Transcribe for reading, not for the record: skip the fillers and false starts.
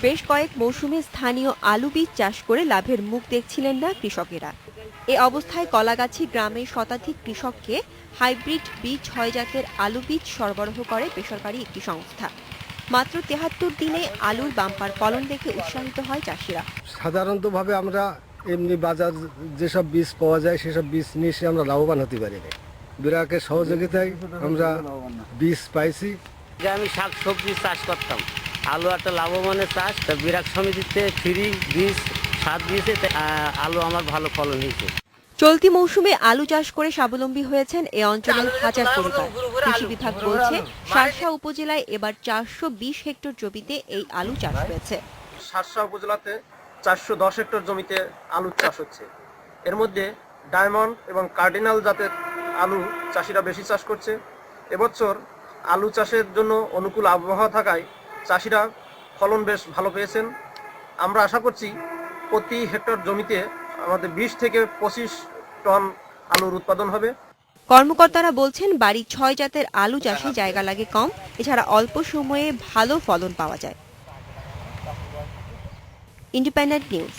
বেশ কয়েক মৌসুমে স্থানীয় আলু বীজ চাষ করে লাভের মুখ দেখছিলেন না কৃষকেরা। এ অবস্থায় কলাগাছি গ্রামের শতাধিক কৃষককে হাইব্রিড বীজ ৬ জাতের আলু বীজ সরবরাহ করে বেসরকারি একটি সংস্থা। মাত্র ৭৩ দিনে আলুর বাম্পার ফলন দেখে উৎসাহিত হয় চাষিরা। সাধারণতভাবে আমরা এমনি বাজার যেসব বীজ পাওয়া যায় সেসব বীজ নিয়ে এসে আমরা লাভবান হতে পারি না। বিরাকের সহযোগিতায় আমরা বীজ পাইছি। আমি শাক সবজি চাষ করতাম, আলু একটা লাভবানের চাষ। বিরাক সমিতিতে ফ্রি বীজ সার দিয়েছে, আলু আমার ভালো ফলন হয়েছে। চলতি মৌসুমে আলু চাষ করে স্বাবলম্বী হয়েছেন এ অঞ্চলের হাজার পরিবার। কৃষি বিভাগ বলছে, শার্শা উপজেলায় এবার ৪২০ হেক্টর জমিতে এই আলু চাষ হয়েছে। শার্শা উপজেলাতে ৪১০ হেক্টর জমিতে আলু চাষ হচ্ছে। এর মধ্যে ডায়মন্ড এবং কার্ডিনাল জাতের আলু চাষিরা বেশি চাষ করছে। এবছর আলু চাষের জন্য অনুকূল আবহাওয়া থাকায় চাষিরা ফলন বেশ ভালো পেয়েছেন। আমরা আশা করছি প্রতি হেক্টর জমিতে আমাদের ২০ থেকে ২৫ টন আলুর উৎপাদন হবে। কর্মকর্তারা বলছেন, বাড়ি ৬ জাতের আলু চাষে জায়গা লাগে কম, এছাড়া অল্প সময়ে ভালো ফলন পাওয়া যায়। Independent news.